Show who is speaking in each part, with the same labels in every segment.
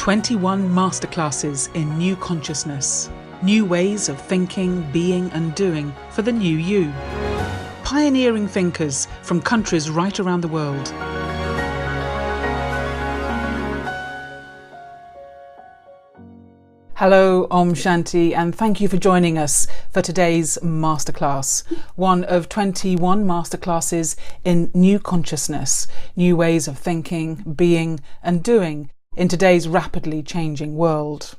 Speaker 1: 21 Masterclasses in New Consciousness. New ways of thinking, being and doing for the new you. Pioneering thinkers from countries right around the world. Hello, Om Shanti, and thank you for joining us for today's Masterclass, one of 21 Masterclasses in New Consciousness, new ways of thinking, being and doing in today's rapidly changing world.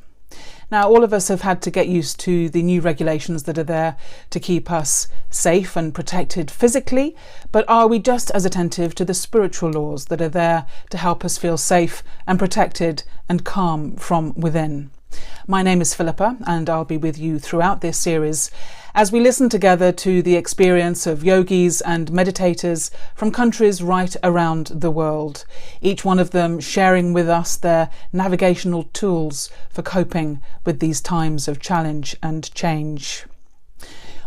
Speaker 1: Now, all of us have had to get used to the new regulations that are there to keep us safe and protected physically, but are we just as attentive to the spiritual laws that are there to help us feel safe and protected and calm from within? My name is Philippa, and I'll be with you throughout this series as we listen together to the experience of yogis and meditators from countries right around the world, each one of them sharing with us their navigational tools for coping with these times of challenge and change.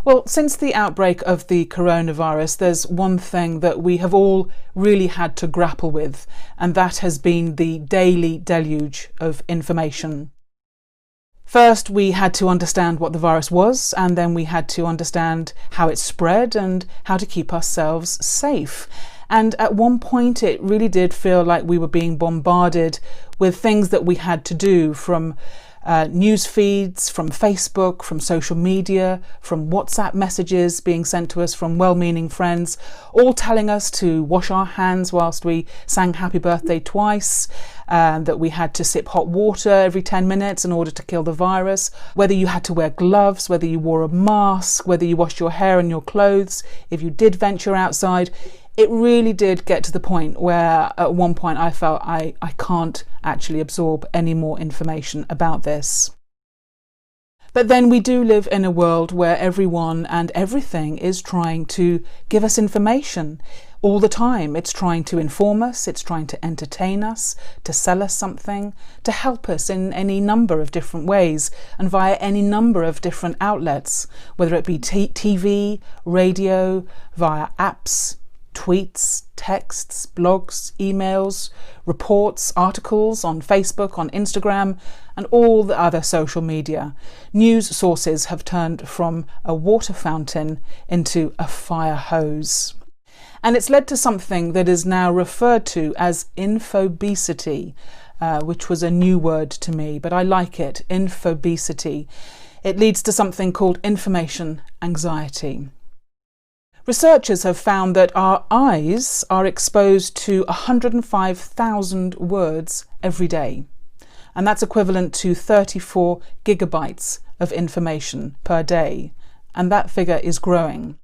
Speaker 1: Well, since the outbreak of the coronavirus, there's one thing that we have all really had to grapple with, and that has been the daily deluge of information. First, we had to understand what the virus was, and then we had to understand how it spread and how to keep ourselves safe. And at one point, it really did feel like we were being bombarded with things that we had to do, from news feeds, from Facebook, from social media, from WhatsApp messages being sent to us from well-meaning friends, all telling us to wash our hands whilst we sang happy birthday twice, that we had to sip hot water every 10 minutes in order to kill the virus, whether you had to wear gloves, whether you wore a mask, whether you washed your hair and your clothes, if you did venture outside. It really did get to the point where at one point I felt I can't actually absorb any more information about this. But then we do live in a world where everyone and everything is trying to give us information all the time. It's trying to inform us, it's trying to entertain us, to sell us something, to help us in any number of different ways and via any number of different outlets, whether it be TV, radio, via apps, tweets, texts, blogs, emails, reports, articles on Facebook, on Instagram, and all the other social media. News sources have turned from a water fountain into a fire hose. And it's led to something that is now referred to as infobesity, which was a new word to me, but I like it, infobesity. It leads to something called information anxiety. Researchers have found that our eyes are exposed to 105,000 words every day, and that's equivalent to 34 gigabytes of information per day, and that figure is growing.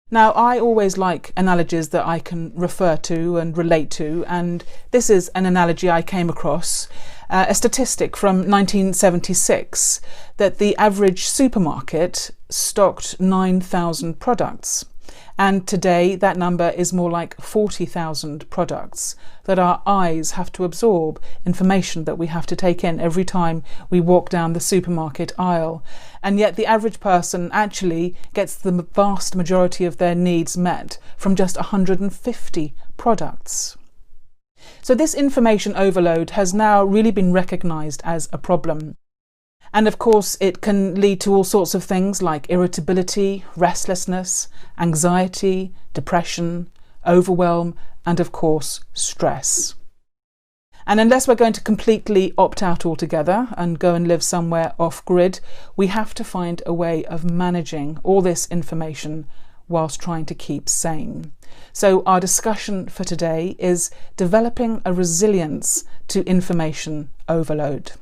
Speaker 1: Now, I always like analogies that I can refer to and relate to, and this is an analogy I came across, a statistic from 1976, that the average supermarket stocked 9,000 products. And today that number is more like 40,000 products that our eyes have to absorb, information that we have to take in every time we walk down the supermarket aisle. And yet the average person actually gets the vast majority of their needs met from just 150 products. So this information overload has now really been recognised as a problem. And of course, it can lead to all sorts of things like irritability, restlessness, anxiety, depression, overwhelm, and of course, stress. And unless we're going to completely opt out altogether and go and live somewhere off-grid, we have to find a way of managing all this information whilst trying to keep sane. So our discussion for today is developing a resilience to information overload.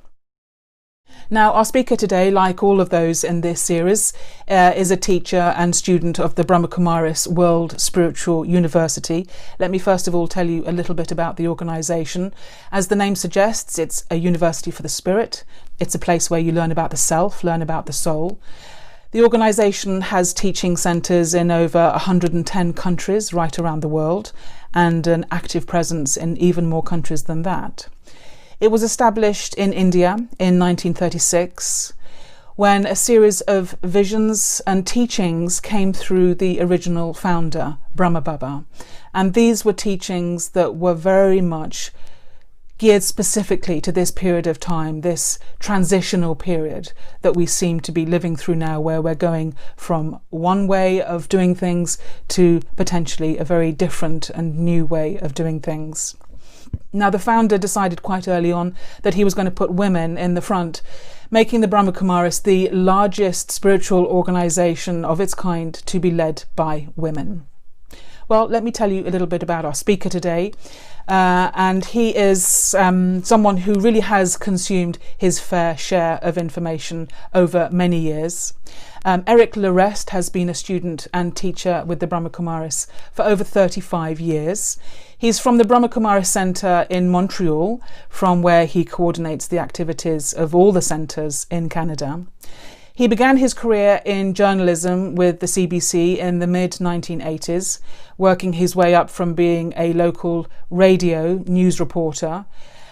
Speaker 1: Now, our speaker today, like all of those in this series, is a teacher and student of the Brahma World Spiritual University. Let me first of all tell you a little bit about the organisation. As the name suggests, it's a university for the spirit. It's a place where you learn about the self, learn about the soul. The organisation has teaching centres in over 110 countries right around the world, and an active presence in even more countries than that. It was established in India in 1936 when a series of visions and teachings came through the original founder, Brahma. And these were teachings that were very much geared specifically to this period of time, this transitional period that we seem to be living through now, where we're going from one way of doing things to potentially a very different and new way of doing things. Now, the founder decided quite early on that he was going to put women in the front, making the Brahma Kumaris the largest spiritual organization of its kind to be led by women. Well, let me tell you a little bit about our speaker today. And he is someone who really has consumed his fair share of information over many years. Eric Reste has been a student and teacher with the Brahma Kumaris for over 35 years. He's from the Brahma Kumaris Centre in Montreal, from where he coordinates the activities of all the centres in Canada. He began his career in journalism with the CBC in the mid-1980s, working his way up from being a local radio news reporter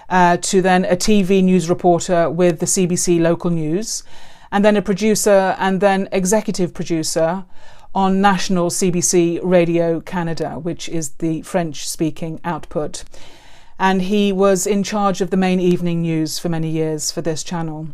Speaker 1: to then a TV news reporter with the CBC Local News, and then a producer and then executive producer on national CBC Radio Canada, which is the French-speaking output. And he was in charge of the main evening news for many years for this channel.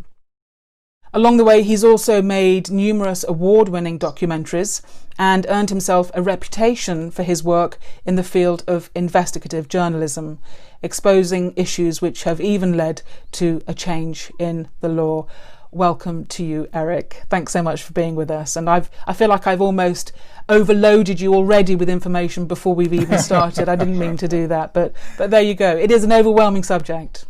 Speaker 1: Along the way, he's also made numerous award-winning documentaries and earned himself a reputation for his work in the field of investigative journalism, exposing issues which have even led to a change in the law. Welcome to you, Eric. Thanks so much for being with us. And I feel like I've almost overloaded you already with information before we've even started. I didn't mean to do that, but there you go. It is an overwhelming subject.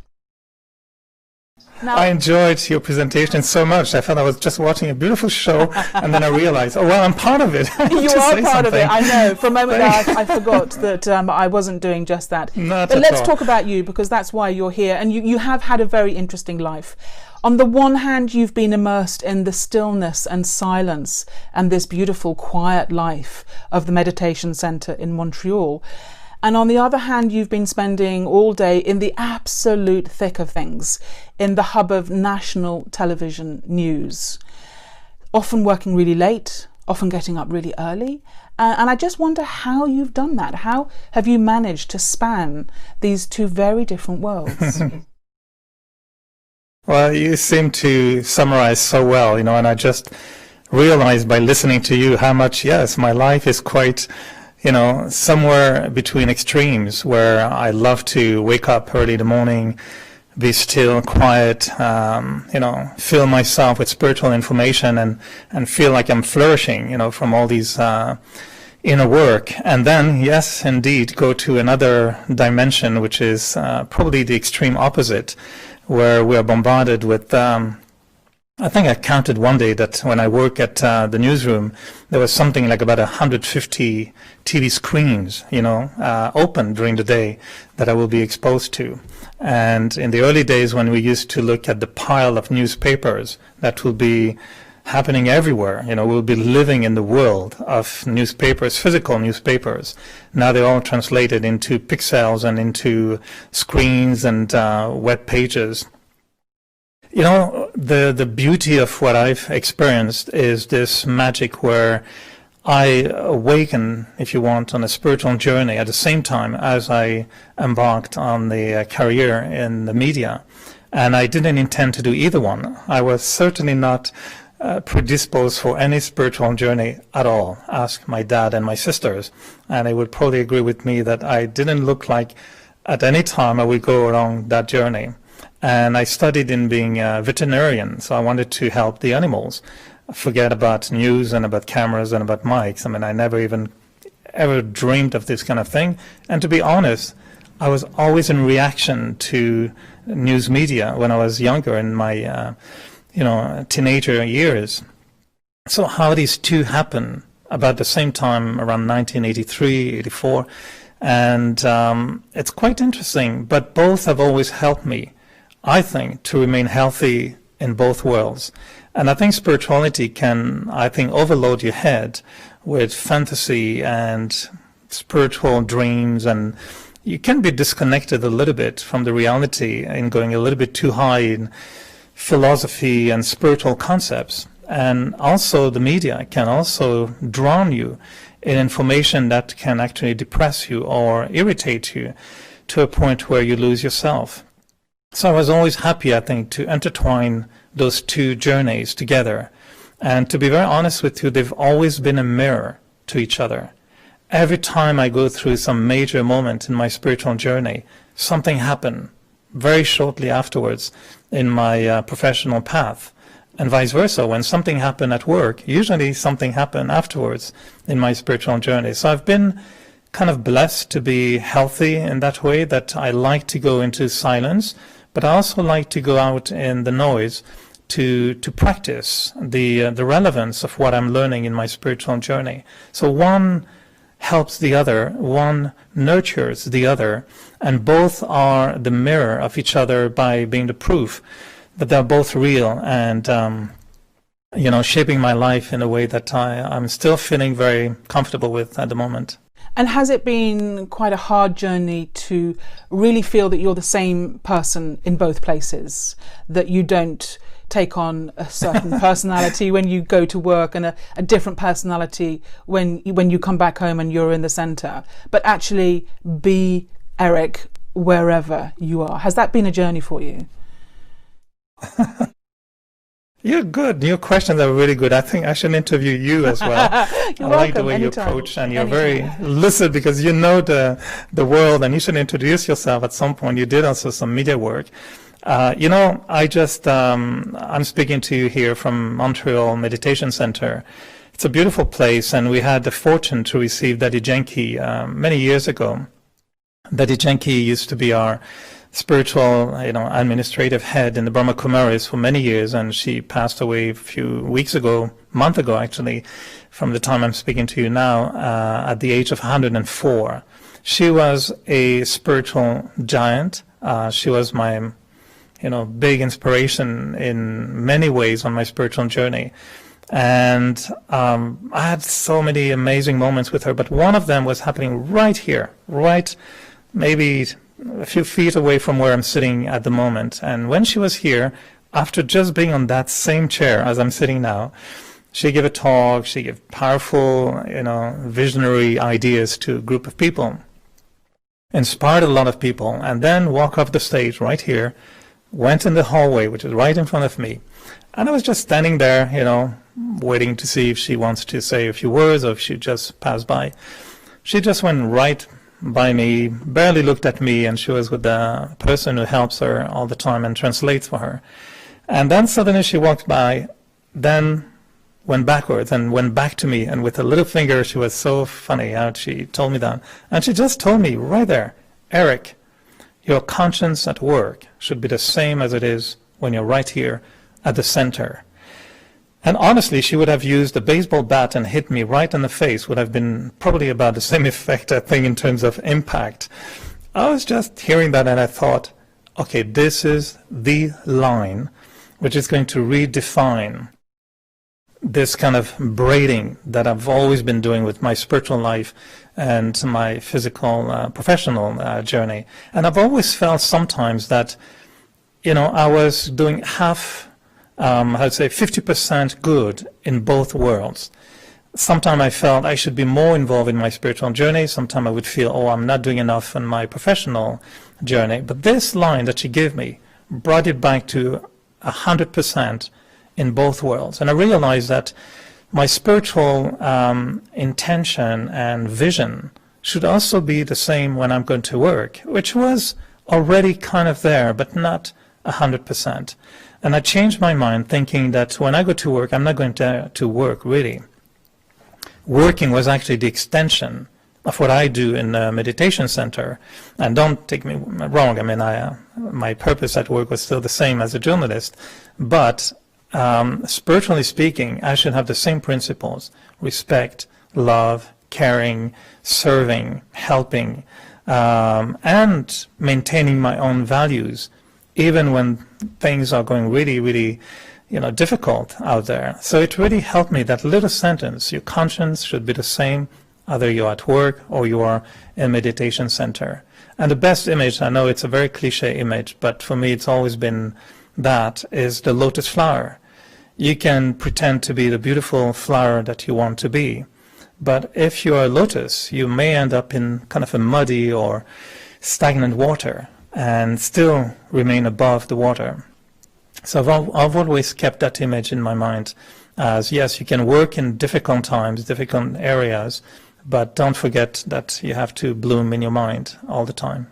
Speaker 1: Now,
Speaker 2: I enjoyed your presentation so much. I felt I was just watching a beautiful show, and then I realized, oh, well, I'm part of it.
Speaker 1: You are part of it. I know. For a moment there, I forgot that I wasn't doing just that.
Speaker 2: But
Speaker 1: let's talk about you, because that's why you're here. And you have had a very interesting life. On the one hand, you've been immersed in the stillness and silence and this beautiful, quiet life of the meditation centre in Montreal. And on the other hand, you've been spending all day in the absolute thick of things, in the hub of national television news, often working really late, often getting up really early. And I just wonder how you've done that. How have you managed to span these two very different worlds?
Speaker 2: Well, you seem to summarize so well, and I just realized by listening to you how much, yes, my life is quite, somewhere between extremes, where I love to wake up early in the morning, be still, quiet, fill myself with spiritual information and feel like I'm flourishing, from all these inner work. And then, yes, indeed, go to another dimension, which is probably the extreme opposite, where we are bombarded with I think I counted one day that when I work at the newsroom, there was something like about 150 TV screens, open during the day that I will be exposed to. And in the early days when we used to look at the pile of newspapers that will be happening everywhere, we'll be living in the world of newspapers, physical newspapers. Now they're all translated into pixels and into screens and web pages. The beauty of what I've experienced is this magic where I awaken, if you want, on a spiritual journey at the same time as I embarked on the career in the media. And I didn't intend to do either one. I was certainly not predisposed for any spiritual journey at all. Ask my dad and my sisters, and they would probably agree with me that I didn't look like at any time I would go along that journey. And I studied in being a veterinarian, so I wanted to help the animals. Forget about news and about cameras and about mics. I never even ever dreamed of this kind of thing. And to be honest, I was always in reaction to news media when I was younger in my teenager years. So how these two happen about the same time, around 1983, 84, and it's quite interesting, but both have always helped me, I think, to remain healthy in both worlds. And I think spirituality can, overload your head with fantasy and spiritual dreams, and you can be disconnected a little bit from the reality and going a little bit too high in philosophy and spiritual concepts. And also the media can also drown you in information that can actually depress you or irritate you to a point where you lose yourself. So I was always happy, I think, to intertwine those two journeys together. And to be very honest with you, they've always been a mirror to each other. Every time I go through some major moment in my spiritual journey, something happened very shortly afterwards in my professional path. And vice versa, when something happened at work, usually something happened afterwards in my spiritual journey. So I've been kind of blessed to be healthy in that way, that I like to go into silence, but I also like to go out in the noise to practice the relevance of what I'm learning in my spiritual journey. So one helps the other, one nurtures the other, and both are the mirror of each other by being the proof that they're both real and shaping my life in a way that I'm still feeling very comfortable with at the moment.
Speaker 1: And has it been quite a hard journey to really feel that you're the same person in both places, that you don't take on a certain personality when you go to work and a different personality when you come back home and you're in the center, but actually be Eric wherever you are? Has that been a journey for you?
Speaker 2: You're good. Your questions are really good. I think I should interview you as well. I like the way you approach, and you're very lucid because you know the world, and you should introduce yourself at some point. You did also some media work. I just, I'm speaking to you here from Montreal Meditation Center. It's a beautiful place, and we had the fortune to receive Daddy Genki many years ago. Daddy Genki used to be our spiritual, administrative head in the Brahma Kumaris for many years, and she passed away a few weeks ago, month ago actually, from the time I'm speaking to you now, at the age of 104. She was a spiritual giant. She was my, big inspiration in many ways on my spiritual journey. And I had so many amazing moments with her, but one of them was happening right here, right maybe a few feet away from where I'm sitting at the moment. And when she was here, after just being on that same chair as I'm sitting now, she gave a talk, she gave powerful, visionary ideas to a group of people, inspired a lot of people, and then walked off the stage right here, went in the hallway, which is right in front of me. And I was just standing there, waiting to see if she wants to say a few words or if she just passed by. She just went right by me, barely looked at me, and she was with the person who helps her all the time and translates for her. And then suddenly she walked by, then went backwards and went back to me, and with a little finger, she was so funny how she told me that. And she just told me right there, Eric, your conscience at work should be the same as it is when you're right here at the center. And honestly, she would have used a baseball bat and hit me right in the face, would have been probably about the same effect, I think, in terms of impact. I was just hearing that and I thought, okay, this is the line which is going to redefine this kind of braiding that I've always been doing with my spiritual life and my physical, professional journey. And I've always felt sometimes that, I was doing half, I'd say 50% good in both worlds. Sometimes I felt I should be more involved in my spiritual journey. Sometimes I would feel, I'm not doing enough in my professional journey. But this line that she gave me brought it back to 100% in both worlds. And I realized that my spiritual intention and vision should also be the same when I'm going to work, which was already kind of there, but not 100%. And I changed my mind thinking that when I go to work, I'm not going to work really. Working was actually the extension of what I do in the meditation center. And don't take me wrong, I mean, my purpose at work was still the same as a journalist, but spiritually speaking, I should have the same principles: respect, love, caring, serving, helping, and maintaining my own values, even when things are going really, really, difficult out there. So it really helped me, that little sentence: your conscience should be the same, either you're at work or you are in a meditation center. And the best image, I know it's a very cliche image, but for me it's always been that, is the lotus flower. You can pretend to be the beautiful flower that you want to be, but if you're a lotus, you may end up in kind of a muddy or stagnant water. and still remain above the water. So I've always kept that image in my mind as, yes, you can work in difficult times, difficult areas, but don't forget that you have to bloom in your mind all the time.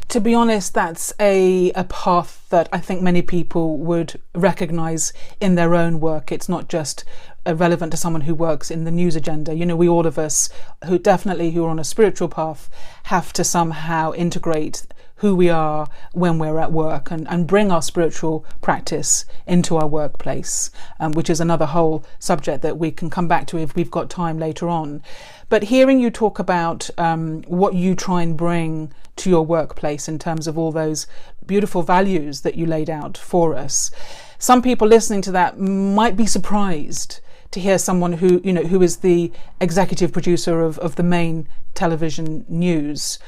Speaker 1: To be honest, that's a path that I think many people would recognise in their own work. It's not just relevant to someone who works in the news agenda. You know, we all of us who are on a spiritual path have to somehow integrate who we are when we're at work and bring our spiritual practice into our workplace, which is another whole subject that we can come back to if we've got time later on. But hearing you talk about what you try and bring to your workplace in terms of all those beautiful values that you laid out for us, some people listening to that might be surprised to hear someone who is the executive producer of the main television news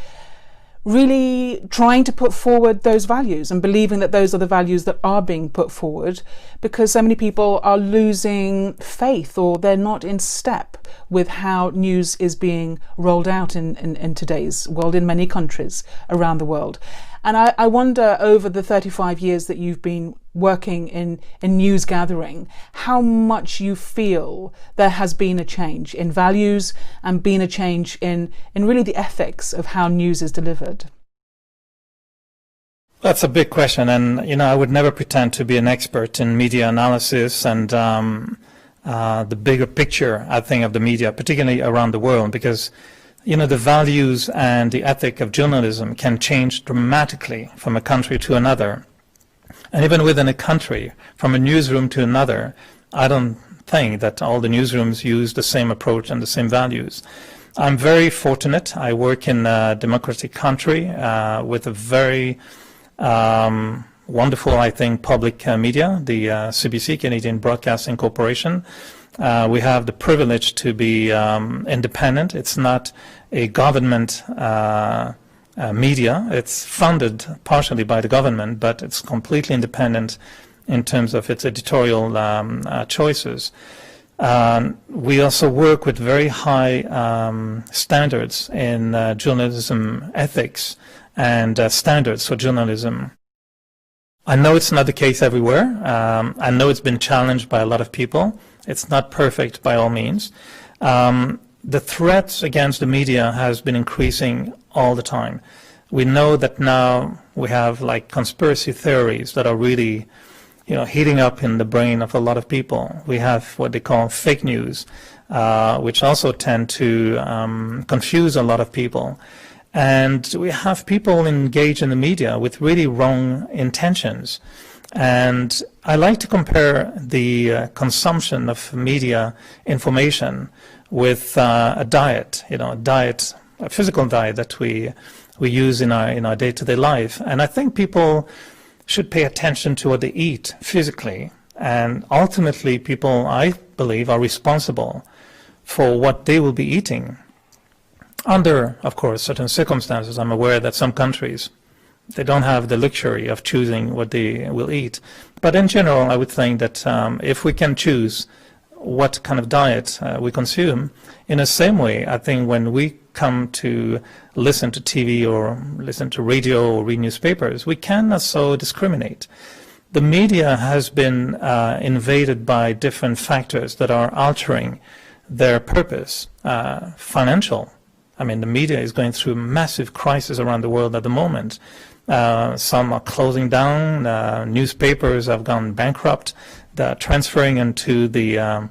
Speaker 1: really trying to put forward those values and believing that those are the values that are being put forward, because so many people are losing faith or they're not in step with how news is being rolled out in today's world in many countries around the world. And I wonder, over the 35 years that you've been working in news gathering, how much you feel there has been a change in values and been a change in really the ethics of how news is delivered.
Speaker 2: That's a big question, and I would never pretend to be an expert in media analysis and the bigger picture, I think, of the media, particularly around the world, because the values and the ethic of journalism can change dramatically from a country to another. And even within a country, from a newsroom to another, I don't think that all the newsrooms use the same approach and the same values. I'm very fortunate. I work in a democratic country with a very wonderful, I think, public media, the CBC, Canadian Broadcasting Corporation. We have the privilege to be independent. It's not a government media. It's funded partially by the government, but it's completely independent in terms of its editorial choices. We also work with very high standards in journalism ethics and standards for journalism. I know it's not the case everywhere. I know it's been challenged by a lot of people. It's not perfect by all means. The threats against the media has been increasing all the time. We know that now we have conspiracy theories that are really, heating up in the brain of a lot of people. We have what they call fake news, which also tend to confuse a lot of people. And we have people engaged in the media with really wrong intentions. And I like to compare the consumption of media information with a diet, a physical diet that we use in our day-to-day life. And I think people should pay attention to what they eat physically. And ultimately, people, I believe, are responsible for what they will be eating. Under, of course, certain circumstances. I'm aware that some countries, they don't have the luxury of choosing what they will eat. But in general, I would think that if we can choose what kind of diet we consume, in the same way, I think when we come to listen to TV or listen to radio or read newspapers, we can also discriminate. The media has been invaded by different factors that are altering their purpose, financial. I mean, the media is going through a massive crisis around the world at the moment. Some are closing down. Newspapers have gone bankrupt. They're transferring into the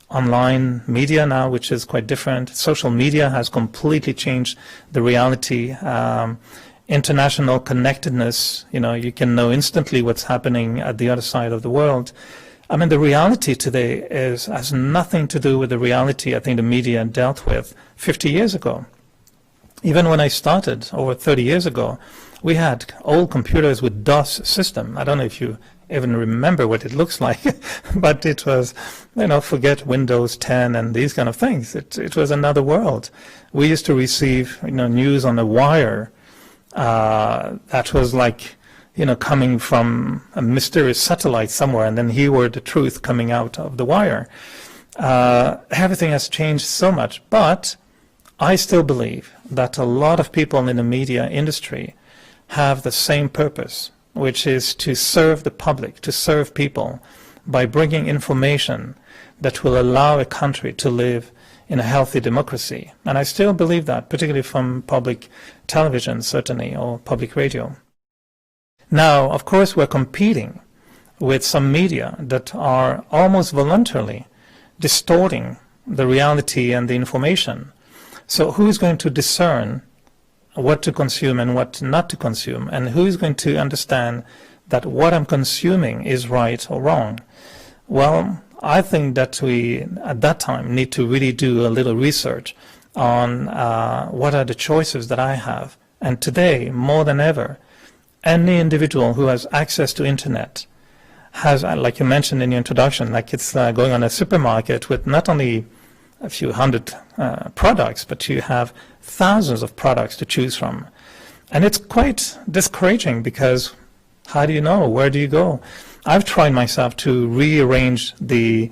Speaker 2: online media now, which is quite different. Social media has completely changed the reality. International connectedness, you can know instantly what's happening at the other side of the world. I mean, the reality today has nothing to do with the reality I think the media dealt with 50 years ago. Even when I started over 30 years ago, we had old computers with DOS system. I don't know if you even remember what it looks like, but it was, forget Windows 10 and these kind of things. It was another world. We used to receive, news on a wire that was like, coming from a mysterious satellite somewhere, and then here were the truth coming out of the wire. Everything has changed so much, but I still believe that a lot of people in the media industry have the same purpose, which is to serve the public, to serve people by bringing information that will allow a country to live in a healthy democracy. And I still believe that, particularly from public television, certainly, or public radio. Now, of course, we're competing with some media that are almost voluntarily distorting the reality and the information. So who is going to discern what to consume and what not to consume? And who is going to understand that what I'm consuming is right or wrong? Well, I think that we, at that time, need to really do a little research on what are the choices that I have. And today, more than ever, any individual who has access to internet has, like you mentioned in your introduction, like it's going on a supermarket with not only a few hundred products, but you have thousands of products to choose from. And it's quite discouraging because how do you know? Where do you go? I've tried myself to rearrange the,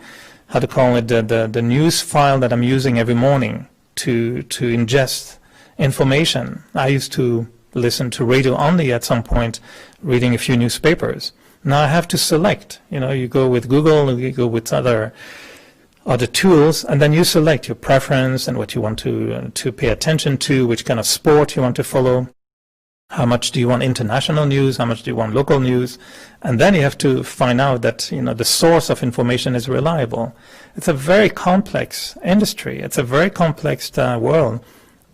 Speaker 2: how to call it, the news file that I'm using every morning to ingest information. I used to listen to radio only at some point, reading a few newspapers. Now I have to select. You know, you go with Google, you go with other tools, and then you select your preference and what you want to pay attention to, which kind of sport you want to follow. How much do you want international news? How much do you want local news? And then you have to find out that, you know, the source of information is reliable. It's a very complex industry. It's a very complex world,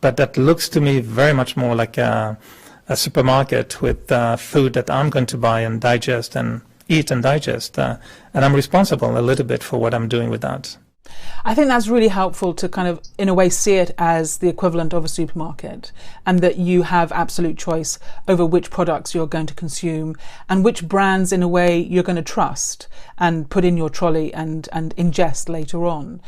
Speaker 2: but that looks to me very much more like a supermarket with food that I'm going to buy and digest and eat and digest. And I'm responsible a little bit for what I'm doing with that.
Speaker 1: I think that's really helpful to kind of, in a way, see it as the equivalent of a supermarket, and that you have absolute choice over which products you're going to consume and which brands, in a way, you're going to trust and put in your trolley and ingest later on.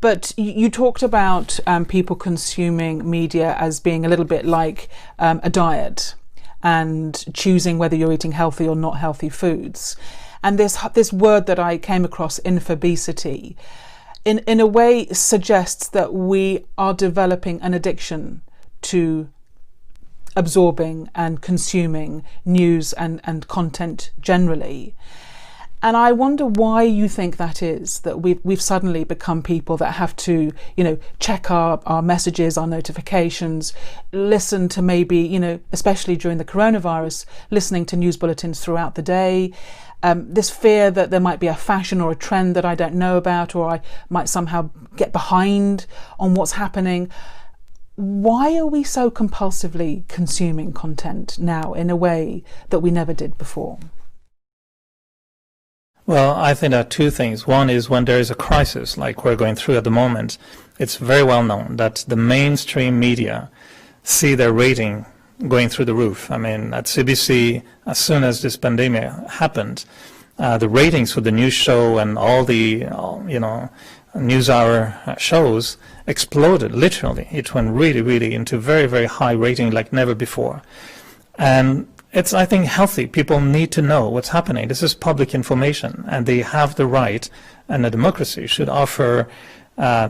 Speaker 1: But you talked about people consuming media as being a little bit like a diet and choosing whether you're eating healthy or not healthy foods. And this word that I came across, infobesity, in a way suggests that we are developing an addiction to absorbing and consuming news and content generally. And I wonder why you think that is, that we've suddenly become people that have to, you know, check our messages, our notifications, listen to maybe, you know, especially during the coronavirus, listening to news bulletins throughout the day. This fear that there might be a fashion or a trend that I don't know about, or I might somehow get behind on what's happening. Why are we so compulsively consuming content now in a way that we never did before?
Speaker 2: Well, I think there are two things. One is when there is a crisis like we're going through at the moment, it's very well known that the mainstream media see their rating going through the roof. I mean, at CBC, as soon as this pandemic happened, the ratings for the news show and all the, news hour shows exploded, literally. It went really, really into very, very high rating like never before. And it's, I think, healthy. People need to know what's happening. This is public information, and they have the right, and a democracy should offer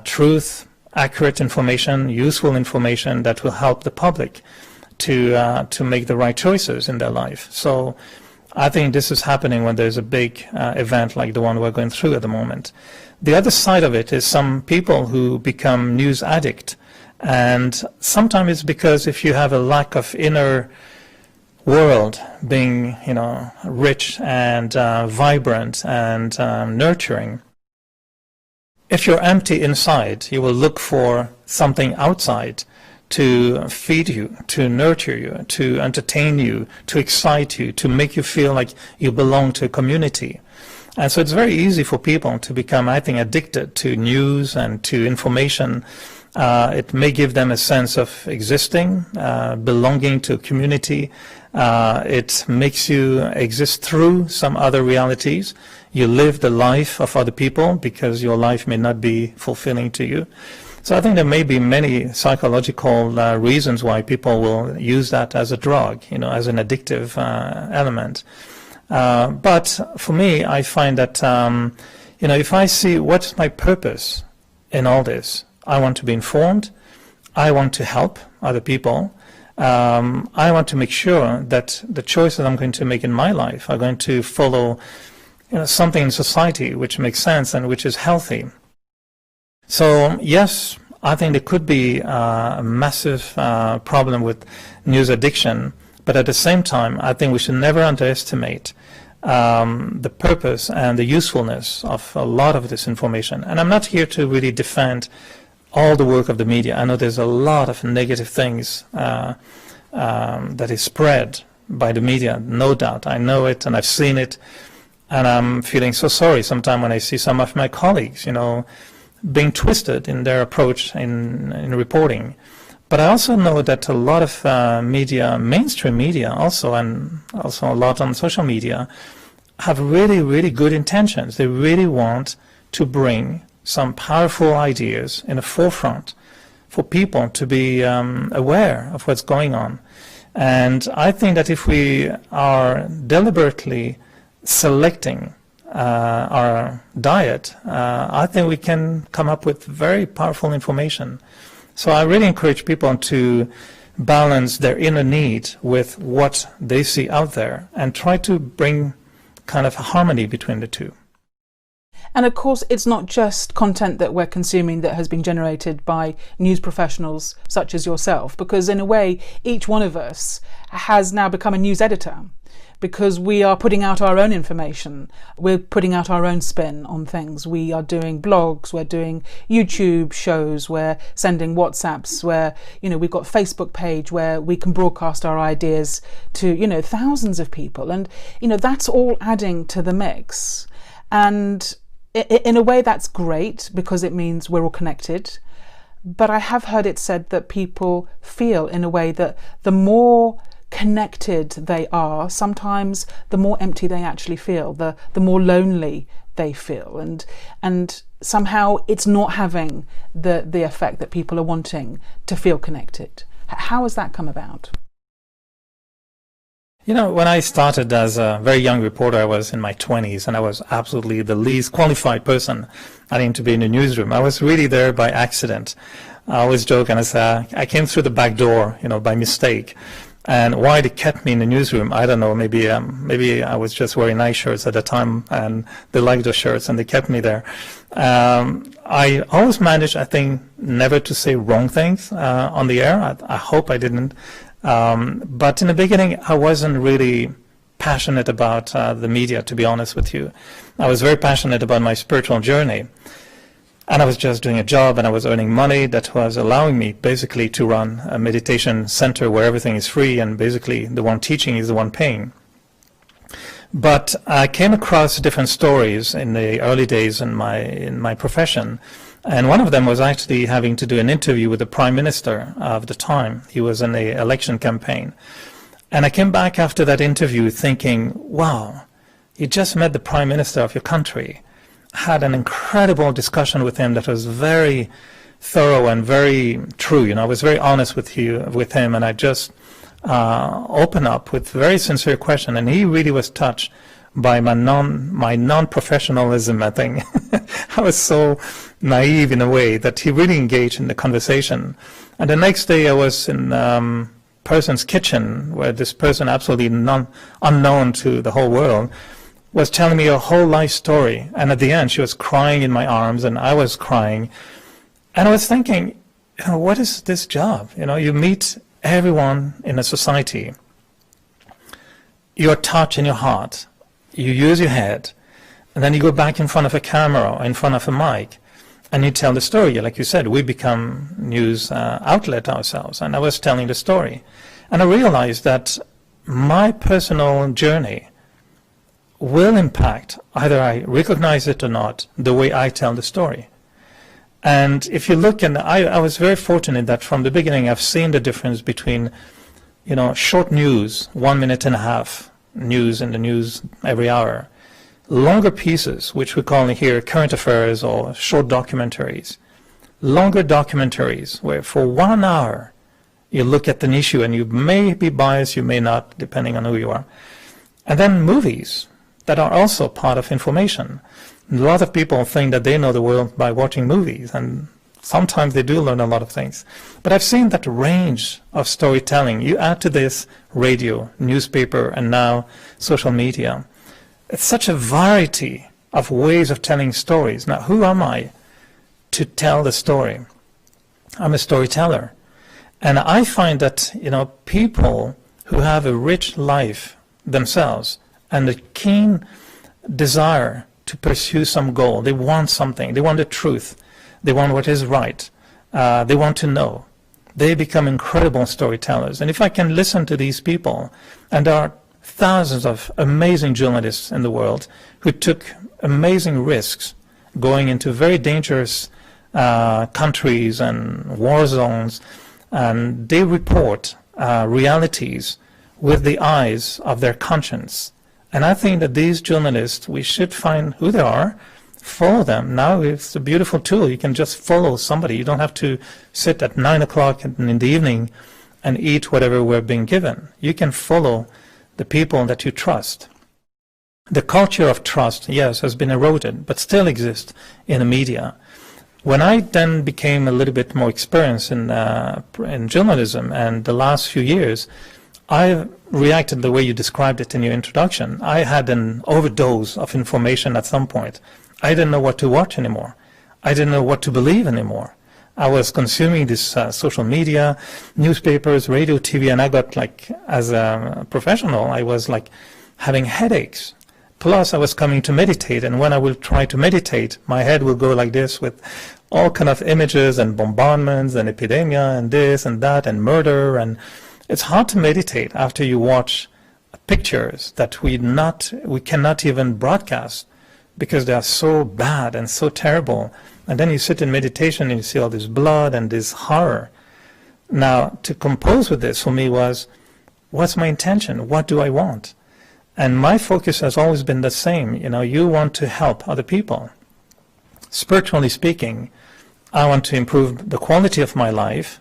Speaker 2: truth, accurate information, useful information that will help the public to make the right choices in their life. So I think this is happening when there's a big event like the one we're going through at the moment. The other side of it is some people who become news addict, and sometimes it's because if you have a lack of inner world being, rich and vibrant and nurturing, if you're empty inside, you will look for something outside to feed you, to nurture you, to entertain you, to excite you, to make you feel like you belong to a community. And so it's very easy for people to become, I think, addicted to news and to information. It may give them a sense of existing, belonging to a community. It makes you exist through some other realities. You live the life of other people because your life may not be fulfilling to you. So I think there may be many psychological reasons why people will use that as a drug, as an addictive element. But for me, I find that, if I see what's my purpose in all this, I want to be informed, I want to help other people, I want to make sure that the choices I'm going to make in my life are going to follow something in society which makes sense and which is healthy. So yes, I think there could be a massive problem with news addiction, but at the same time, I think we should never underestimate the purpose and the usefulness of a lot of this information. And I'm not here to really defend all the work of the media. I know there's a lot of negative things that is spread by the media, no doubt. I know it and I've seen it, and I'm feeling so sorry sometimes when I see some of my colleagues, being twisted in their approach in reporting. But I also know that a lot of media, mainstream media also, and also a lot on social media, have really, really good intentions. They really want to bring some powerful ideas in the forefront for people to be aware of what's going on. And I think that if we are deliberately selecting our diet, I think we can come up with very powerful information. So I really encourage people to balance their inner need with what they see out there and try to bring kind of harmony between the two.
Speaker 1: And of course, it's not just content that we're consuming that has been generated by news professionals such as yourself, because in a way, each one of us has now become a news editor, because we are putting out our own information. We're putting out our own spin on things. We are doing blogs, we're doing YouTube shows, we're sending WhatsApps, we've got a Facebook page where we can broadcast our ideas to, thousands of people. And, that's all adding to the mix. And in a way, that's great because it means we're all connected. But I have heard it said that people feel in a way that the more connected they are, sometimes the more empty they actually feel, the more lonely they feel, and somehow it's not having the effect that people are wanting to feel connected. How has that come about?
Speaker 2: When I started as a very young reporter, I was in my 20s, and I was absolutely the least qualified person I think to be in the newsroom. I was really there by accident. I always joke and I say I came through the back door, by mistake. And why they kept me in the newsroom, I don't know. Maybe I was just wearing nice shirts at the time, and they liked those shirts, and they kept me there. I always managed, I think, never to say wrong things on the air. I hope I didn't. But in the beginning, I wasn't really passionate about the media, to be honest with you. I was very passionate about my spiritual journey. And I was just doing a job, and I was earning money that was allowing me basically to run a meditation center where everything is free, and basically the one teaching is the one paying. But I came across different stories in the early days in my profession. And one of them was actually having to do an interview with the Prime Minister of the time. He was in the election campaign. And I came back after that interview thinking, wow, you just met the Prime Minister of your country. Had an incredible discussion with him that was very thorough and very true. I was very honest with him, and I just opened up with very sincere question, and he really was touched by my non-professionalism, I think. I was so naive in a way that he really engaged in the conversation. And the next day I was in person's kitchen where this person, absolutely unknown to the whole world, was telling me a whole life story. And at the end, she was crying in my arms, and I was crying. And I was thinking, what is this job? You meet everyone in a society. You're touched in your heart. You use your head. And then you go back in front of a camera or in front of a mic, and you tell the story. Like you said, we become news outlet ourselves. And I was telling the story. And I realized that my personal journey will impact, either I recognize it or not, the way I tell the story. And if you look, and I was very fortunate that from the beginning I've seen the difference between, short news, 1 minute and a half news in the news every hour, longer pieces, which we call here current affairs or short documentaries, longer documentaries where for 1 hour you look at an issue, and you may be biased, you may not, depending on who you are. And then movies that are also part of information. A lot of people think that they know the world by watching movies, and Sometimes they do learn a lot of things. But I've seen that range of storytelling. You add to this radio, newspaper, and now social media. It's such a variety of ways of telling stories. Now, who am I to tell the story? I'm a storyteller. And I find that, people who have a rich life themselves and a keen desire to pursue some goal, they want something, they want the truth, they want what is right, they want to know. They become incredible storytellers. And if I can listen to these people, and there are thousands of amazing journalists in the world who took amazing risks going into very dangerous countries and war zones, and they report realities with the eyes of their conscience. And I think that these journalists, we should find who they are, follow them. Now it's a beautiful tool. You can just follow somebody. You don't have to sit at 9 o'clock in the evening and eat whatever we're being given. You can follow the people that you trust. The culture of trust, yes, has been eroded, but still exists in the media. When I then became a little bit more experienced in journalism, and the last few years, I reacted the way you described it in your introduction. I had an overdose of information at some point. I didn't know what to watch anymore. I didn't know what to believe anymore. I was consuming this social media, newspapers, radio, TV, and I got as a professional, I was having headaches. Plus, I was coming to meditate, and when I will try to meditate, my head will go like this with all kind of images and bombardments and epidemia and this and that and murder, and it's hard to meditate after you watch pictures that we cannot even broadcast because they are so bad and so terrible. And then you sit in meditation and you see all this blood and this horror. Now, to compose with this for me was, what's my intention? What do I want? And my focus has always been the same. You want to help other people. Spiritually speaking, I want to improve the quality of my life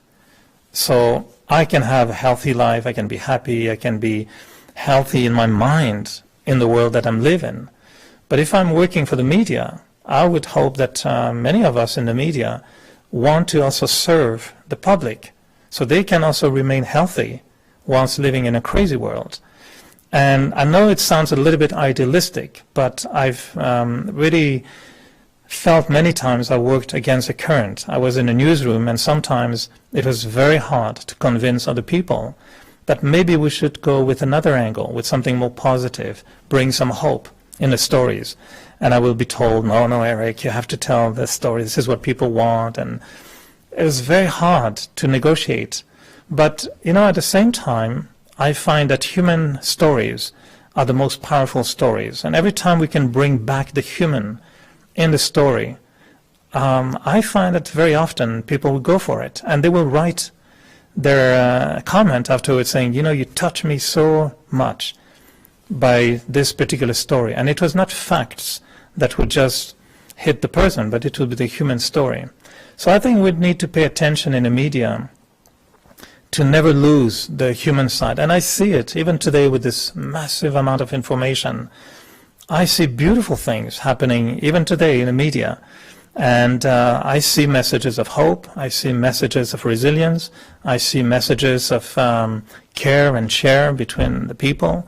Speaker 2: so I can have a healthy life, I can be happy, I can be healthy in my mind in the world that I'm living. But if I'm working for the media, I would hope that many of us in the media want to also serve the public so they can also remain healthy whilst living in a crazy world. And I know it sounds a little bit idealistic, but I've really felt many times I worked against a current. I was in a newsroom, and sometimes it was very hard to convince other people that maybe we should go with another angle, with something more positive, bring some hope in the stories. And I will be told, no, Eric, you have to tell this story. This is what people want. And it was very hard to negotiate. But, at the same time, I find that human stories are the most powerful stories. And every time we can bring back the human in the story, I find that very often people will go for it, and they will write their comment afterwards saying, you touch me so much by this particular story. And it was not facts that would just hit the person, but it would be the human story. So I think we'd need to pay attention in the media to never lose the human side. And I see it even today with this massive amount of information. I see beautiful things happening even today in the media. And I see messages of hope. I see messages of resilience. I see messages of care and share between the people.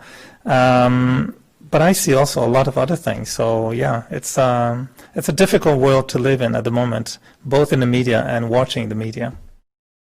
Speaker 2: But I see also a lot of other things. So yeah, it's a difficult world to live in at the moment, both in the media and watching the media.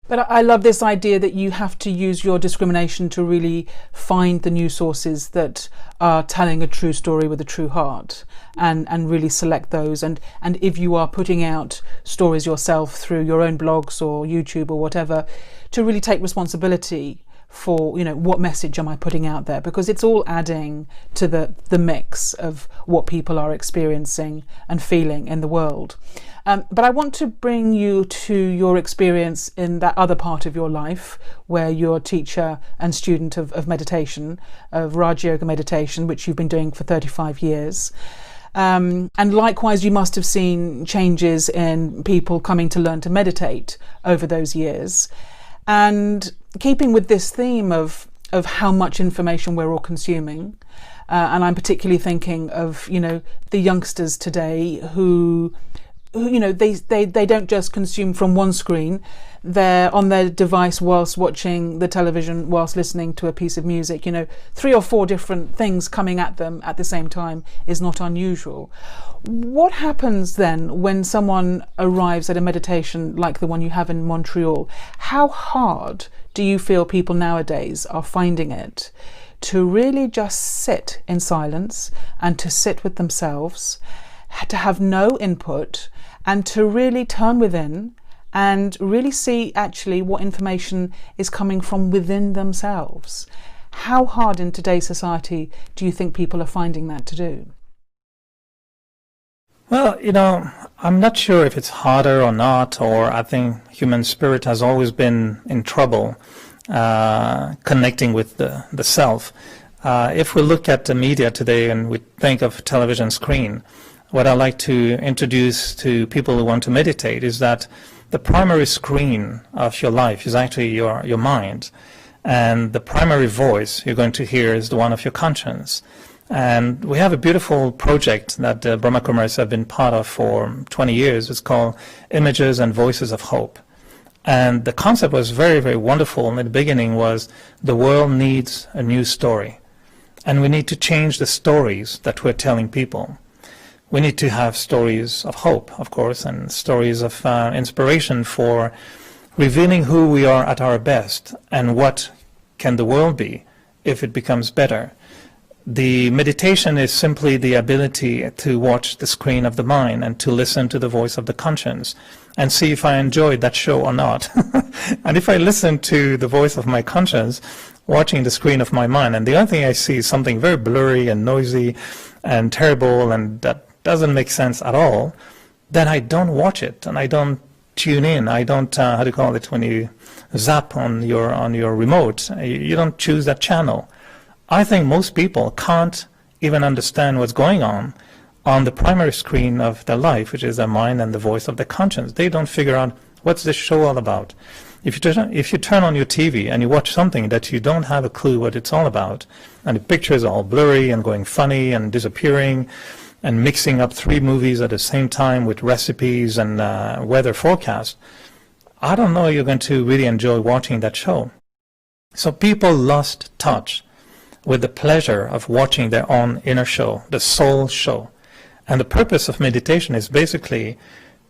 Speaker 1: But I love this idea that you have to use your discrimination to really find the news sources that are telling a true story with a true heart, and really select those. And if you are putting out stories yourself through your own blogs or YouTube or whatever, to really take responsibility for, what message am I putting out there? Because it's all adding to the mix of what people are experiencing and feeling in the world. But I want to bring you to your experience in that other part of your life where you're a teacher and student of meditation, of Raja Yoga meditation, which you've been doing for 35 years. And likewise, you must have seen changes in people coming to learn to meditate over those years. And keeping with this theme of how much information we're all consuming, and I'm particularly thinking of, the youngsters today who they don't just consume from one screen. They're on their device whilst watching the television, whilst listening to a piece of music. 3 or 4 different things coming at them at the same time is not unusual. What happens then when someone arrives at a meditation like the one you have in Montreal? How hard do you feel people nowadays are finding it to really just sit in silence and to sit with themselves, to have no input, and to really turn within and really see actually what information is coming from within themselves? How hard in today's society do you think people are finding that to do?
Speaker 2: Well, I'm not sure if it's harder or not, or I think human spirit has always been in trouble connecting with the self. If we look at the media today and we think of television screen, what I like to introduce to people who want to meditate is that the primary screen of your life is actually your mind. And the primary voice you're going to hear is the one of your conscience. And we have a beautiful project that Brahma have been part of for 20 years. It's called Images and Voices of Hope. And the concept was very, very wonderful. In the beginning was the world needs a new story. And we need to change the stories that we're telling people. We need to have stories of hope, of course, and stories of inspiration for revealing who we are at our best and what can the world be if it becomes better. The meditation is simply the ability to watch the screen of the mind and to listen to the voice of the conscience and see if I enjoyed that show or not. And if I listen to the voice of my conscience, watching the screen of my mind, and the only thing I see is something very blurry and noisy and terrible and that doesn't make sense at all, then I don't watch it and I don't tune in. I don't, how do you call it, when you zap on your remote, you don't choose that channel. I think most people can't even understand what's going on the primary screen of their life, which is their mind and the voice of the conscience. They don't figure out what's this show all about. If you turn on your TV and you watch something that you don't have a clue what it's all about, and the pictures are all blurry and going funny and disappearing and mixing up 3 movies at the same time with recipes and weather forecast, I don't know you're going to really enjoy watching that show. So people lost touch with the pleasure of watching their own inner show, the soul show. And the purpose of meditation is basically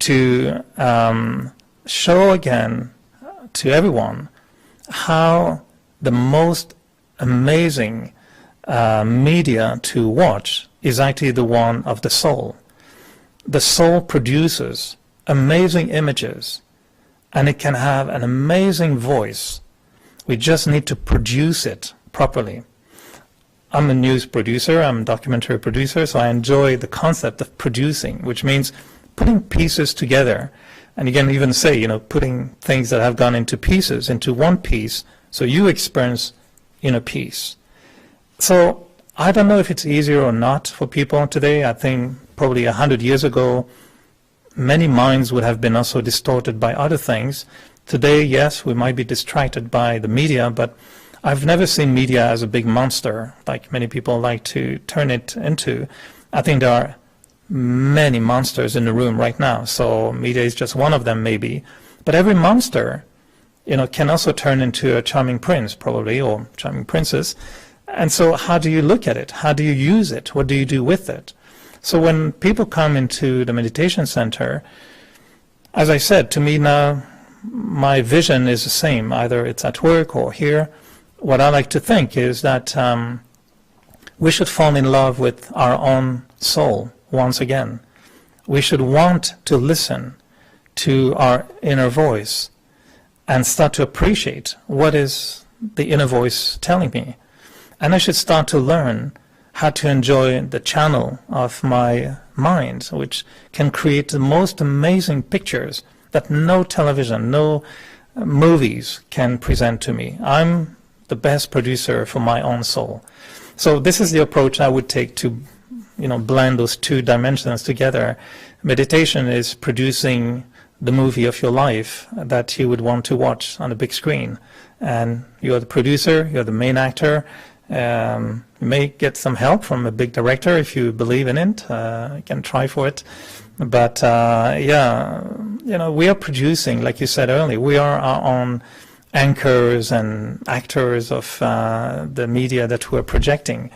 Speaker 2: to show again to everyone how the most amazing media to watch is actually the one of the soul. The soul produces amazing images, and it can have an amazing voice. We just need to produce it properly. I'm a news producer, I'm a documentary producer, so I enjoy the concept of producing, which means putting pieces together. And you can even say, putting things that have gone into pieces into one piece, so you experience inner peace. So I don't know if it's easier or not for people today. I think probably 100 years ago, many minds would have been also distorted by other things. Today, yes, we might be distracted by the media, but I've never seen media as a big monster, like many people like to turn it into. I think there are many monsters in the room right now, so media is just one of them maybe. But every monster, can also turn into a charming prince, probably, or charming princess. And so how do you look at it? How do you use it? What do you do with it? So when people come into the meditation center, as I said, to me now, my vision is the same. Either it's at work or here. What I like to think is that we should fall in love with our own soul once again. We should want to listen to our inner voice and start to appreciate what is the inner voice telling me. And I should start to learn how to enjoy the channel of my mind, which can create the most amazing pictures that no television, no movies can present to me. I'm the best producer for my own soul. So this is the approach I would take to, blend those 2 dimensions together. Meditation is producing the movie of your life that you would want to watch on a big screen. And you're the producer, you're the main actor, You may get some help from a big director if you believe in it. You can try for it. But yeah, we are producing, like you said earlier, we are our own anchors and actors of the media that we're projecting.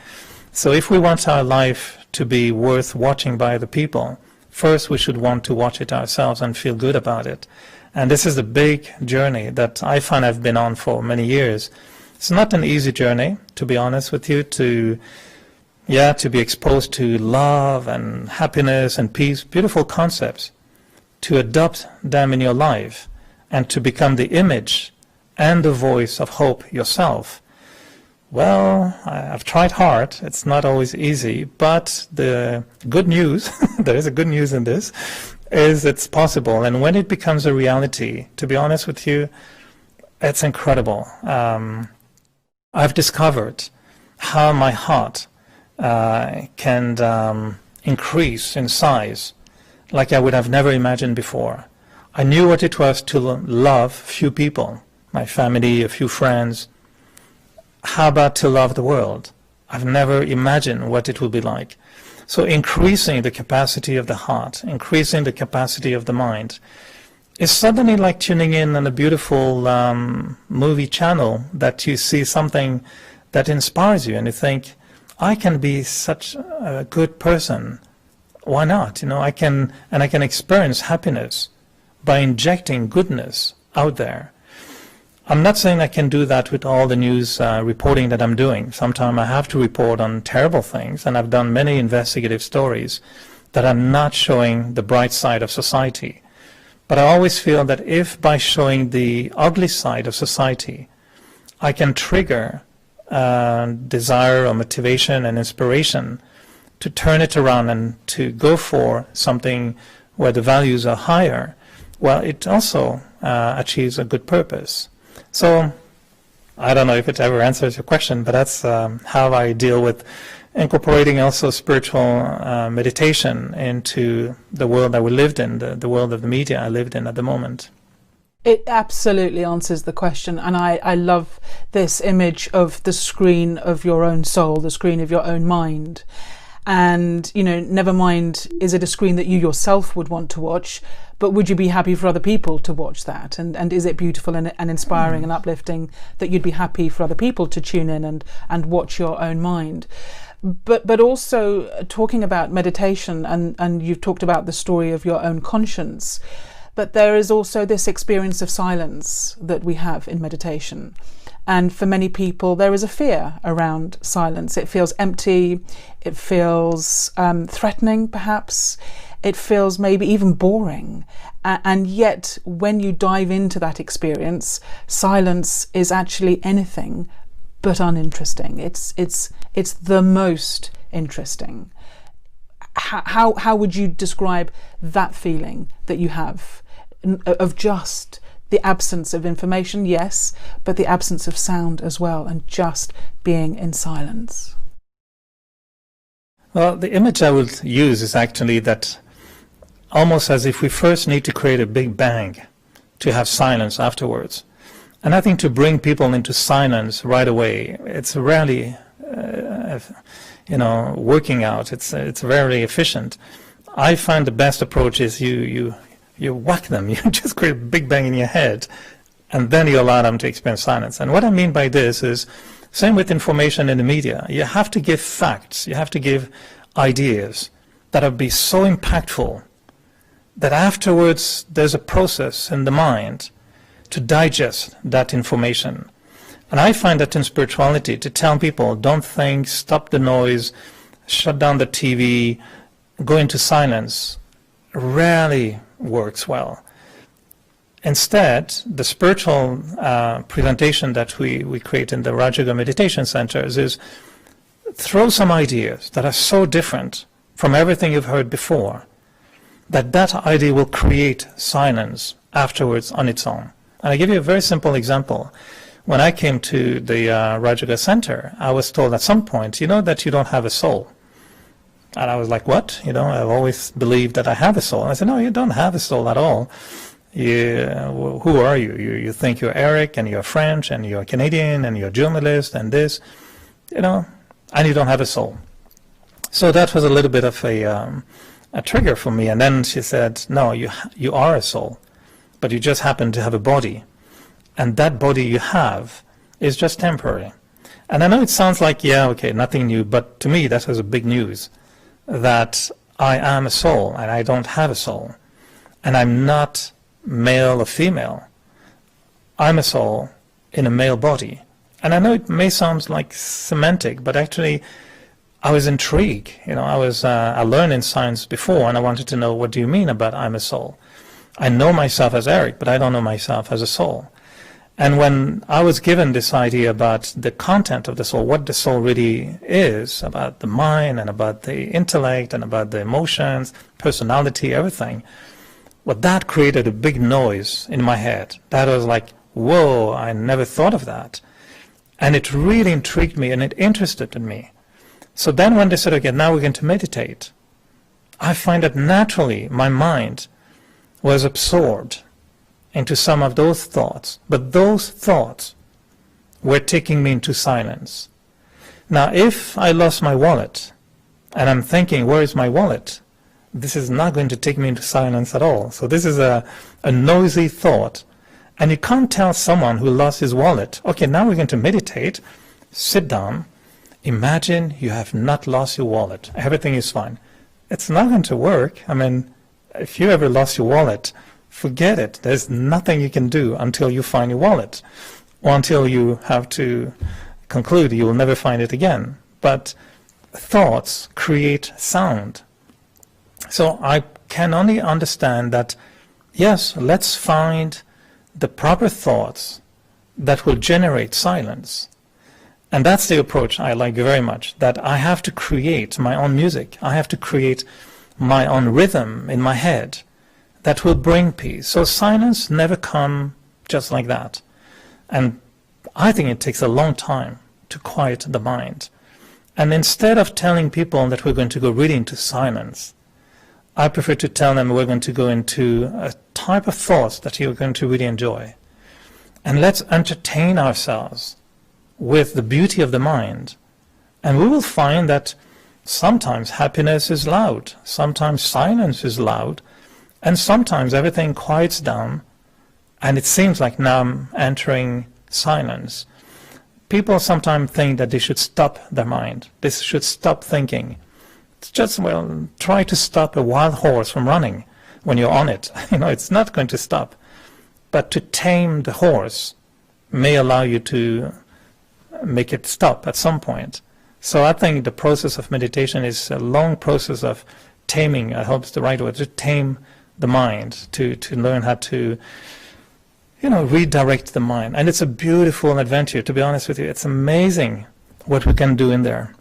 Speaker 2: So if we want our life to be worth watching by other people, first we should want to watch it ourselves and feel good about it. And this is the big journey that I find I've been on for many years. It's not an easy journey, to be honest with you, to be exposed to love and happiness and peace, beautiful concepts, to adopt them in your life and to become the image and the voice of hope yourself. Well, I've tried hard. It's not always easy, but the good news, there is a good news in this, is it's possible. And when it becomes a reality, to be honest with you, it's incredible. I've discovered how my heart can increase in size like I would have never imagined before. I knew what it was to love few people, my family, a few friends. How about to love the world? I've never imagined what it would be like. So increasing the capacity of the heart, increasing the capacity of the mind, is suddenly like tuning in on a beautiful movie channel that you see something that inspires you and you think, I can be such a good person. Why not? I can experience happiness by injecting goodness out there. I'm not saying I can do that with all the news reporting that I'm doing. Sometimes I have to report on terrible things, and I've done many investigative stories that are not showing the bright side of society. But I always feel that if by showing the ugly side of society, I can trigger desire or motivation and inspiration to turn it around and to go for something where the values are higher, well, it also achieves a good purpose. So I don't know if it ever answers your question, but that's how I deal with incorporating also spiritual meditation into the world that we lived in, the world of the media I lived in at the moment.
Speaker 1: It absolutely answers the question, and I love this image of the screen of your own soul, the screen of your own mind. And, never mind, is it a screen that you yourself would want to watch, but would you be happy for other people to watch that? And is it beautiful and inspiring and uplifting that you'd be happy for other people to tune in and watch your own mind? But also talking about meditation, and you've talked about the story of your own conscience, but there is also this experience of silence that we have in meditation. And for many people, there is a fear around silence. It feels empty, it feels threatening, perhaps. It feels maybe even boring. And yet, when you dive into that experience, silence is actually anything but uninteresting. It's the most interesting. How would you describe that feeling that you have of just the absence of information, yes, but the absence of sound as well, and just being in silence?
Speaker 2: Well, the image I would use is actually that almost as if we first need to create a big bang to have silence afterwards. And I think to bring people into silence right away, it's rarely, working out. It's very efficient. I find the best approach is you whack them. You just create a big bang in your head, and then you allow them to experience silence. And what I mean by this is, same with information in the media. You have to give facts. You have to give ideas that will be so impactful that afterwards there's a process in the mind to digest that information. And I find that in spirituality, to tell people, don't think, stop the noise, shut down the TV, go into silence, rarely works well. Instead, the spiritual presentation that we create in the Raja Yoga meditation centers is throw some ideas that are so different from everything you've heard before that idea will create silence afterwards on its own. And I give you a very simple example. When I came to the Raja Yoga Center, I was told at some point, that you don't have a soul. And I was like, what? I've always believed that I have a soul. And I said, no, you don't have a soul at all. Who are you? You think you're Eric, and you're French, and you're Canadian, and you're a journalist, and this. and you don't have a soul. So that was a little bit of a trigger for me. And then she said, no, you are a soul, but you just happen to have a body. And that body you have is just temporary. And I know it sounds like, yeah, okay, nothing new, but to me that was a big news, that I am a soul and I don't have a soul. And I'm not male or female. I'm a soul in a male body. And I know it may sound like semantic, but actually I was intrigued. I learned in science before, and I wanted to know, what do you mean about I'm a soul? I know myself as Eric, but I don't know myself as a soul. And when I was given this idea about the content of the soul, what the soul really is, about the mind and about the intellect and about the emotions, personality, everything, well, that created a big noise in my head. That was like, whoa, I never thought of that. And it really intrigued me and it interested in me. So then when they said, okay, now we're going to meditate, I find that naturally my mind was absorbed into some of those thoughts. But those thoughts were taking me into silence. Now, if I lost my wallet and I'm thinking, where is my wallet? This is not going to take me into silence at all. So this is a noisy thought. And you can't tell someone who lost his wallet, okay, now we're going to meditate, sit down, imagine you have not lost your wallet. Everything is fine. It's not going to work. I mean, if you ever lost your wallet, forget it. There's nothing you can do until you find your wallet, or until you have to conclude you will never find it again. But thoughts create sound. So I can only understand that, yes, let's find the proper thoughts that will generate silence. And that's the approach I like very much, that I have to create my own music. I have to create my own rhythm in my head that will bring peace. So silence never comes just like that. And I think it takes a long time to quiet the mind. And instead of telling people that we're going to go really into silence, I prefer to tell them we're going to go into a type of thoughts that you're going to really enjoy. And let's entertain ourselves with the beauty of the mind. And we will find that sometimes happiness is loud, sometimes silence is loud, and sometimes everything quiets down, and it seems like now I'm entering silence. People sometimes think that they should stop their mind. They should stop thinking. It's just, well, try to stop a wild horse from running when you're on it. It's not going to stop. But to tame the horse may allow you to make it stop at some point. So I think the process of meditation is a long process of taming. I hope it's the right word, to tame the mind, to learn how to redirect the mind. And it's a beautiful adventure, to be honest with you. It's amazing what we can do in there.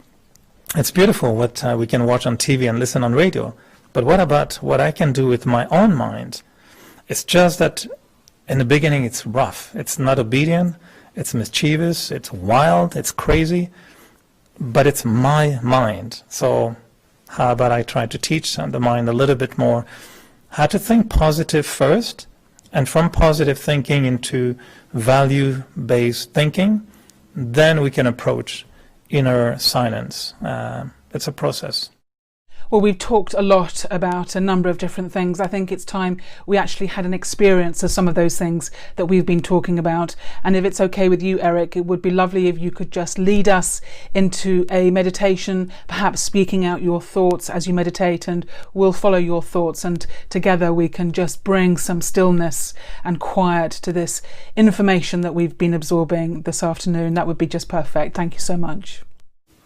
Speaker 2: It's beautiful what we can watch on TV and listen on radio. But what about what I can do with my own mind? It's just that in the beginning it's rough. It's not obedient. It's mischievous. It's wild. It's crazy. But it's my mind. So how about I try to teach the mind a little bit more how to think positive first, and from positive thinking into value-based thinking, then we can approach inner silence. It's a process.
Speaker 1: Well, we've talked a lot about a number of different things. I think it's time we actually had an experience of some of those things that we've been talking about. And if it's okay with you, Eric, it would be lovely if you could just lead us into a meditation, perhaps speaking out your thoughts as you meditate, and we'll follow your thoughts, and together we can just bring some stillness and quiet to this information that we've been absorbing this afternoon. That would be just perfect. Thank you so much.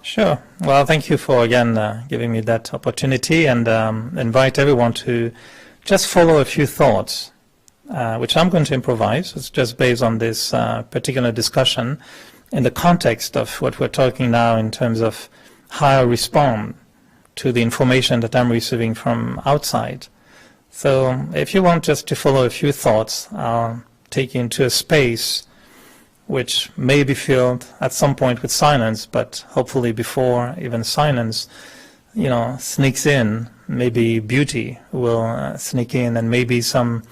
Speaker 2: Sure. Well, thank you for, again, giving me that opportunity, and invite everyone to just follow a few thoughts, which I'm going to improvise. It's just based on this particular discussion in the context of what we're talking now in terms of how I respond to the information that I'm receiving from outside. So if you want just to follow a few thoughts, I'll take you into a space which may be filled at some point with silence, but hopefully before even silence, sneaks in, maybe beauty will sneak in, and maybe some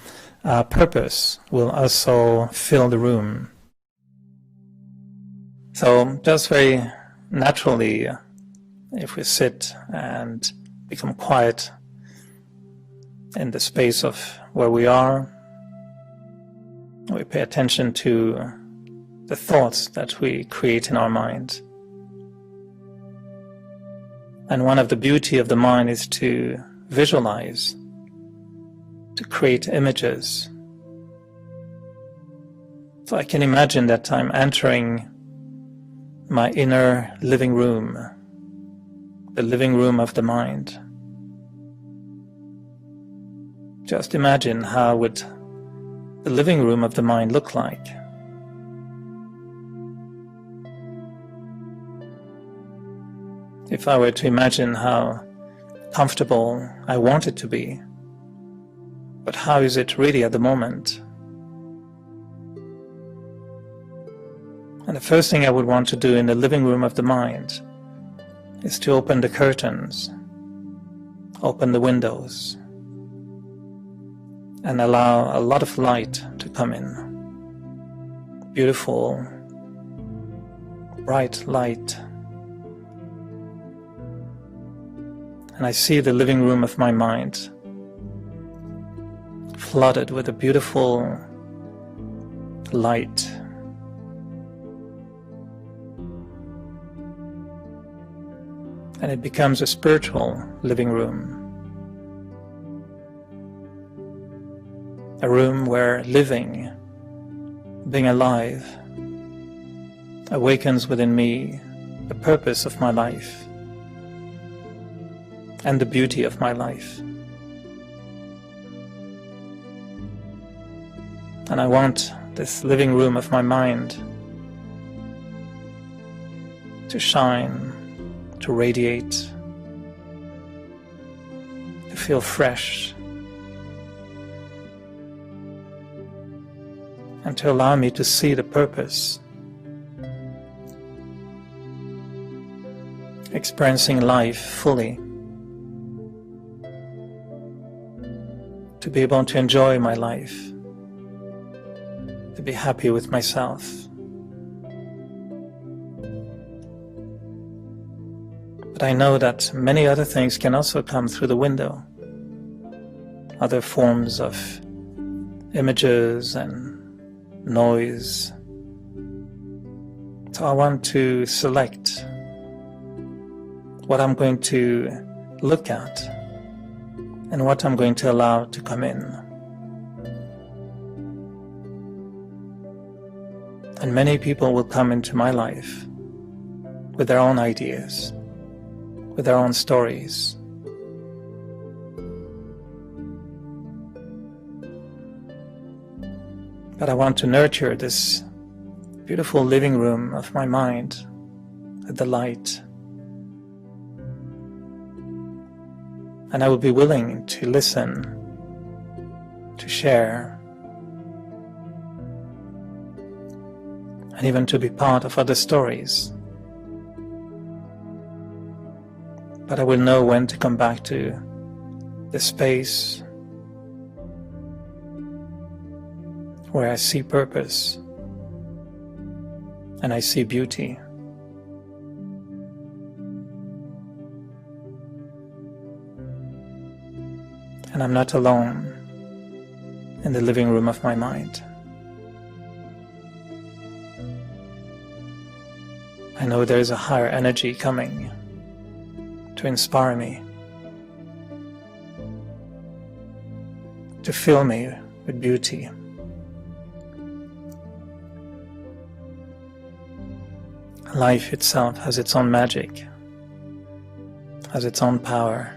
Speaker 2: purpose will also fill the room. So just very naturally, if we sit and become quiet in the space of where we are, we pay attention to the thoughts that we create in our mind. And one of the beauty of the mind is to visualize, to create images. So I can imagine that I'm entering my inner living room, the living room of the mind. Just imagine how would the living room of the mind look like. If I were to imagine how comfortable I want it to be, but how is it really at the moment? And the first thing I would want to do in the living room of the mind is to open the curtains, open the windows, and allow a lot of light to come in. Beautiful, bright light. And I see the living room of my mind flooded with a beautiful light. And it becomes a spiritual living room. A room where living, being alive, awakens within me the purpose of my life and the beauty of my life. And I want this living room of my mind to shine, to radiate, to feel fresh, and to allow me to see the purpose, experiencing life fully, to be able to enjoy my life, to be happy with myself. But I know that many other things can also come through the window, other forms of images and noise. So I want to select what I'm going to look at and what I'm going to allow to come in. And many people will come into my life with their own ideas, with their own stories. But I want to nurture this beautiful living room of my mind with the light. And I will be willing to listen, to share, and even to be part of other stories. But I will know when to come back to the space where I see purpose and I see beauty. And I'm not alone in the living room of my mind. I know there is a higher energy coming to inspire me, to fill me with beauty. Life itself has its own magic, has its own power.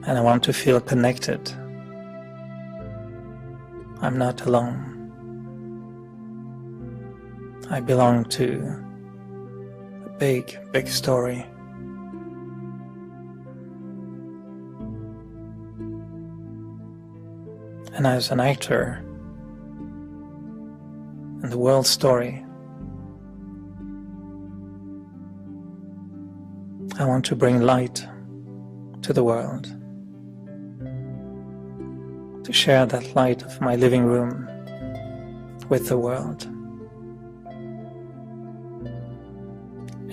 Speaker 2: And I want to feel connected. I'm not alone. I belong to a big, big story. And as an actor in the world story, I want to bring light to the world, to share that light of my living room with the world.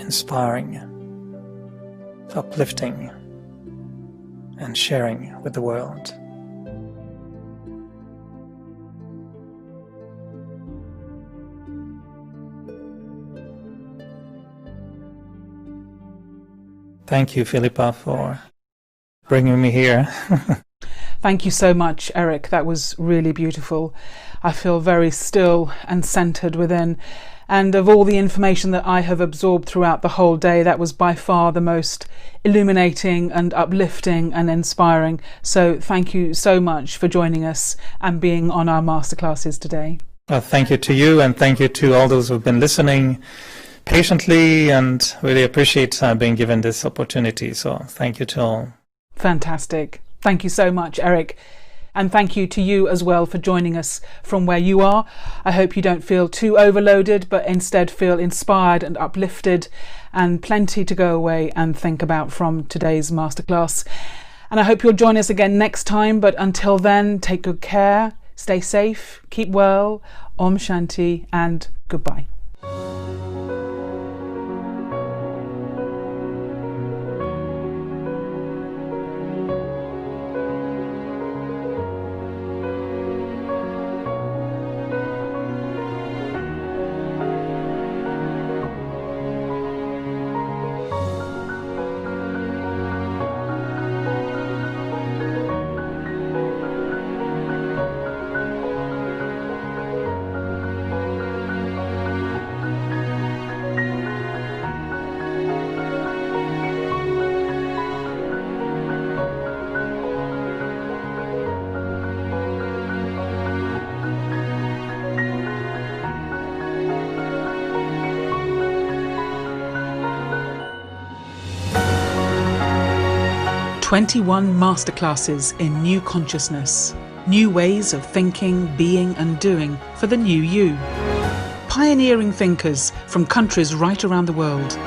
Speaker 2: inspiring, uplifting, and sharing with the world. Thank you, Philippa, for bringing me here.
Speaker 1: Thank you so much, Eric. That was really beautiful. I feel very still and centered within. And of all the information that I have absorbed throughout the whole day, that was by far the most illuminating and uplifting and inspiring. So thank you so much for joining us and being on our masterclasses today.
Speaker 2: Well, thank you to you, and thank you to all those who've been listening patiently, and really appreciate being given this opportunity. So thank you to all.
Speaker 1: Fantastic. Thank you so much, Eric. And thank you to you as well for joining us from where you are. I hope you don't feel too overloaded, but instead feel inspired and uplifted, and plenty to go away and think about from today's masterclass. And I hope you'll join us again next time. But until then, take good care, stay safe, keep well, Om Shanti, and goodbye. "21 Masterclasses in New Consciousness. New ways of thinking, being and doing for the new you." Pioneering thinkers from countries right around the world.